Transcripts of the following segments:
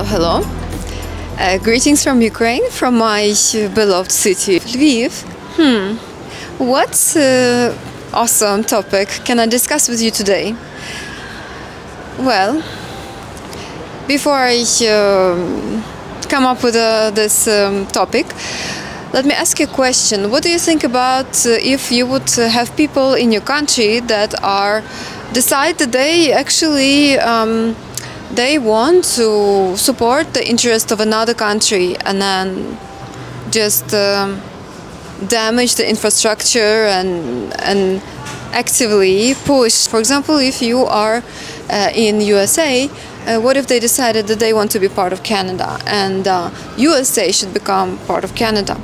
Hello. Greetings from Ukraine, from my beloved city, Lviv. What awesome topic can I discuss with you today? Well, before I come up with this topic, let me ask you a question. What do you think about if you would have people in your country that decide that they actually they want to support the interest of another country and then just damage the infrastructure and actively push. For example, if you are in USA, what if they decided that they want to be part of Canada and USA should become part of Canada?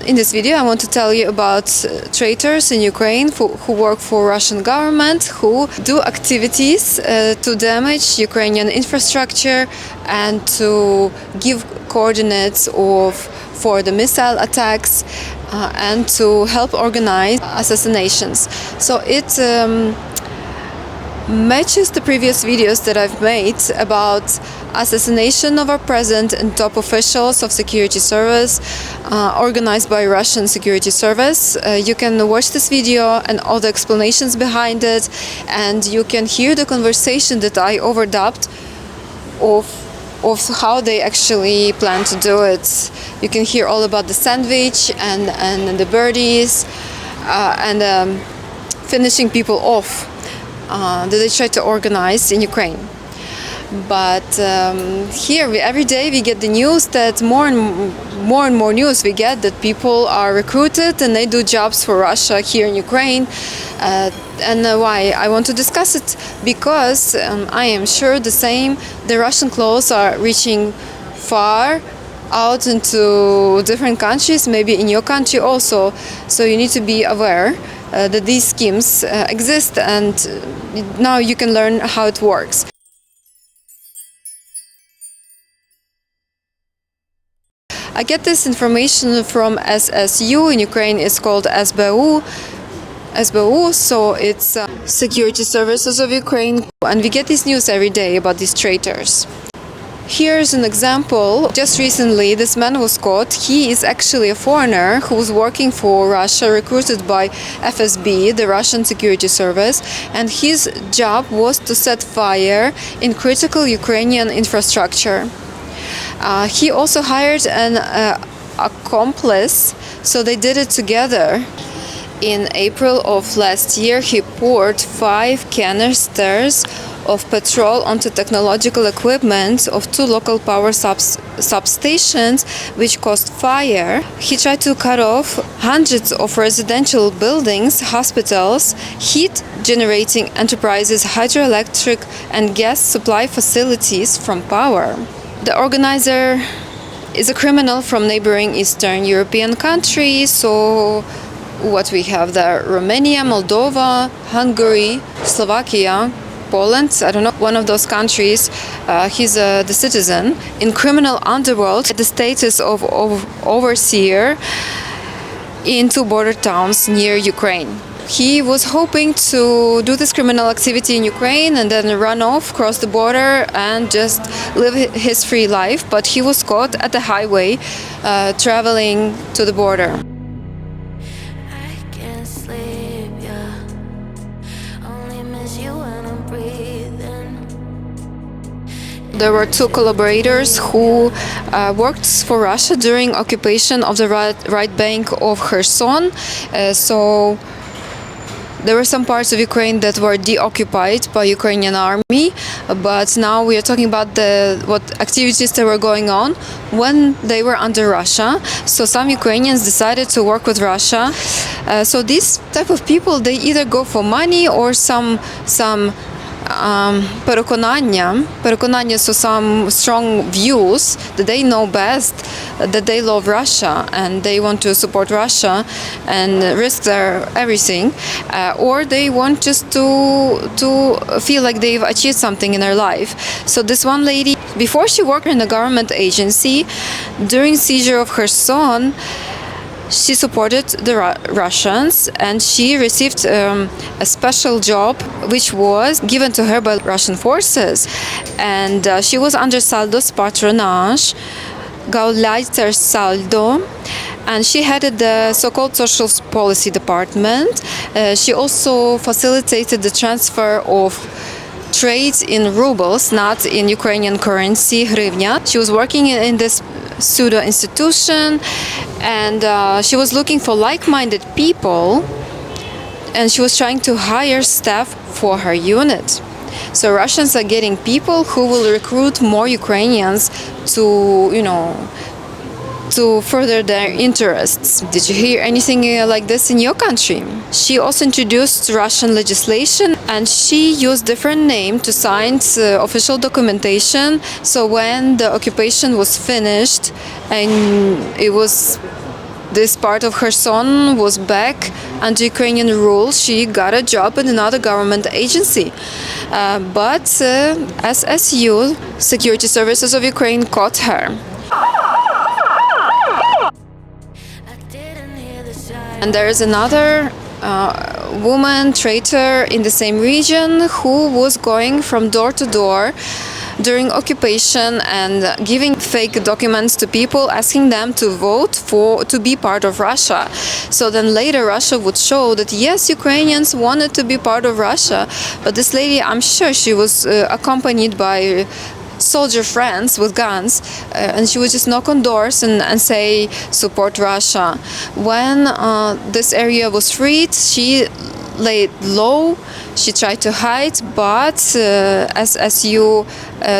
In this video, I want to tell you about traitors in Ukraine who work for Russian government, who do activities to damage Ukrainian infrastructure and to give coordinates for the missile attacks and to help organize assassinations. So it matches the previous videos that I've made about assassination of our president and top officials of security service organized by Russian security service. You can watch this video and all the explanations behind it, and you can hear the conversation that I overdubbed of how they actually plan to do it. You can hear all about the sandwich and the birdies and finishing people off that they try to organize in Ukraine. But here, every day we get the news that more and more news we get that people are recruited and they do jobs for Russia here in Ukraine. And why I want to discuss it? Because I am sure the Russian clothes are reaching far out into different countries, maybe in your country also. So you need to be aware that these schemes exist, and now you can learn how it works. I get this information from SSU. In Ukraine it's called SBU, so it's Security Services of Ukraine, and we get this news every day about these traitors. Here's an example. Just recently, this man was caught. He is actually a foreigner who was working for Russia, recruited by FSB, the Russian security service, and his job was to set fire in critical Ukrainian infrastructure. He also hired an accomplice, so they did it together. In April of last year, he poured 5 canisters of petrol onto technological equipment of 2 local power substations, which caused fire. He tried to cut off hundreds of residential buildings, hospitals, heat-generating enterprises, hydroelectric and gas supply facilities from power. The organizer is a criminal from neighboring Eastern European countries, so what we have there: Romania, Moldova, Hungary, Slovakia, Poland, I don't know, one of those countries. He's the citizen in criminal underworld, the status of overseer in 2 border towns near Ukraine. He was hoping to do this criminal activity in Ukraine and then run off, cross the border, and just live his free life, but he was caught at the highway traveling to the border. There were 2 collaborators who worked for Russia during occupation of the right bank of Kherson. So there were some parts of Ukraine that were deoccupied by Ukrainian army, but now we are talking about what activities that were going on when they were under Russia. So some Ukrainians decided to work with Russia. So these type of people, they either go for money or some переконання, so some strong views that they know best, that they love Russia and they want to support Russia and risk their everything, or they want just to feel like they've achieved something in their life. So this one lady, before she worked in a government agency, during seizure of Kherson, She supported the Russians, and she received a special job which was given to her by Russian forces. And she was under Saldo's patronage, Gauleiter Saldo, and she headed the so-called social policy department. She also facilitated the transfer of trade in rubles, not in Ukrainian currency, hryvnia. She was working in this pseudo institution, and she was looking for like-minded people, and she was trying to hire staff for her unit. So Russians are getting people who will recruit more Ukrainians to, to further their interests. Did you hear anything like this in your country? She also introduced Russian legislation, and she used different name to sign official documentation. So when the occupation was finished and this part of her son was back under Ukrainian rule, she got a job in another government agency. But SSU, Security Services of Ukraine, caught her. And there is another woman traitor in the same region who was going from door to door during occupation and giving fake documents to people, asking them to vote to be part of Russia. So then later Russia would show that yes, Ukrainians wanted to be part of Russia, but this lady, I'm sure she was accompanied by soldier friends with guns, and she would just knock on doors and say support Russia. When this area was freed, she laid low. She tried to hide, but SSU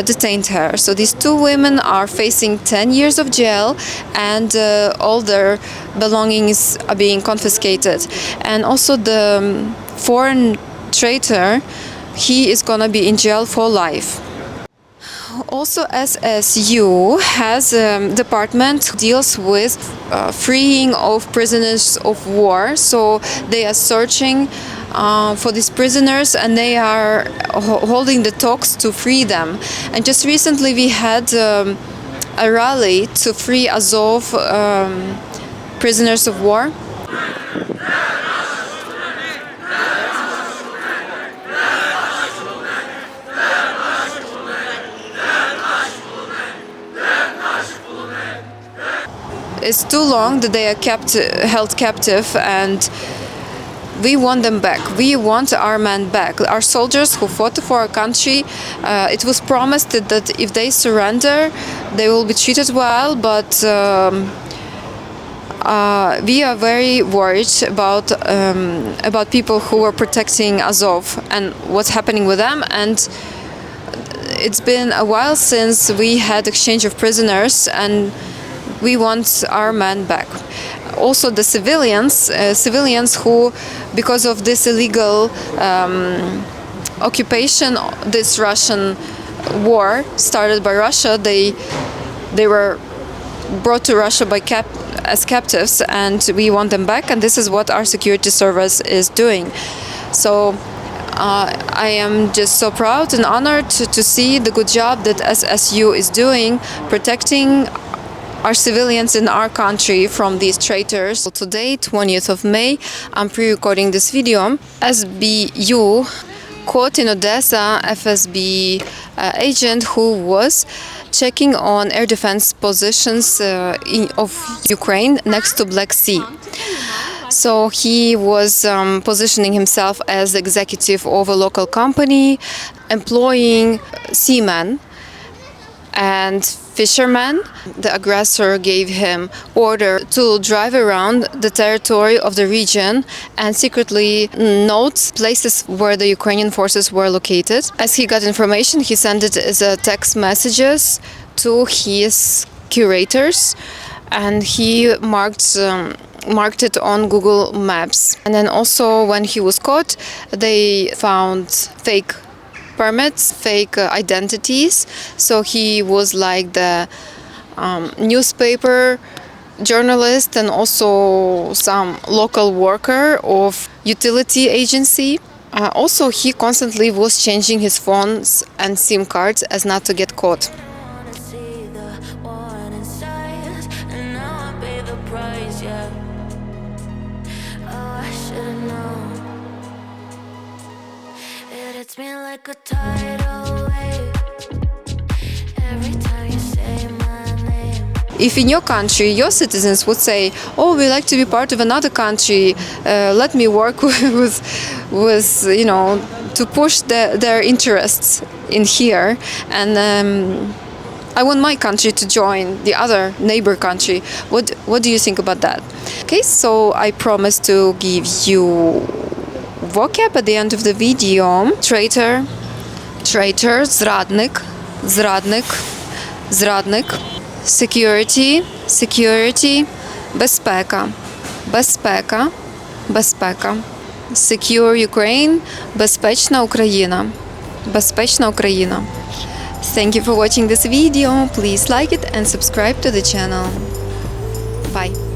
detained her. So these two women are facing 10 years of jail, and all their belongings are being confiscated. And also the foreign traitor, he is gonna be in jail for life. Also, SSU has a department who deals with freeing of prisoners of war. So they are searching for these prisoners, and they are holding the talks to free them. And just recently we had a rally to free Azov prisoners of war. It's too long that they are held captive, and we want them back. We want our men back. Our soldiers who fought for our country, it was promised that if they surrender, they will be treated well, but we are very worried about people who are protecting Azov and what's happening with them. And it's been a while since we had exchange of prisoners, and we want our men back. Also the civilians who, because of this illegal occupation, this Russian war started by Russia, they were brought to Russia as captives, and we want them back, and this is what our security service is doing. So I am just so proud and honored to see the good job that SSU is doing, protecting our civilians in our country from these traitors. So today, 20th of May, I'm pre-recording this video. SBU caught in Odessa FSB agent who was checking on air defense positions of Ukraine next to Black Sea. So he was positioning himself as executive of a local company, employing seamen and fishermen. The aggressor gave him order to drive around the territory of the region and secretly note places where the Ukrainian forces were located. As he got information, he sent it as a text messages to his curators, and he marked it on Google Maps. And then also when he was caught, they found fake permits, fake identities. So he was like the newspaper journalist and also some local worker of utility agency. Also, he constantly was changing his phones and SIM cards as not to get caught. hits me like a tidal wave every time you say my name. If in your country your citizens would say, "Oh, we like to be part of another country. Let me work with to push their interests in here, and I want my country to join the other neighbor country." What do you think about that? Okay, so I promise to give you vocab at the end of the video. Traitor, зрадник. Security, безпека. Secure Ukraine, безпечна Україна. Thank you for watching this video. Please like it and subscribe to the channel. Bye.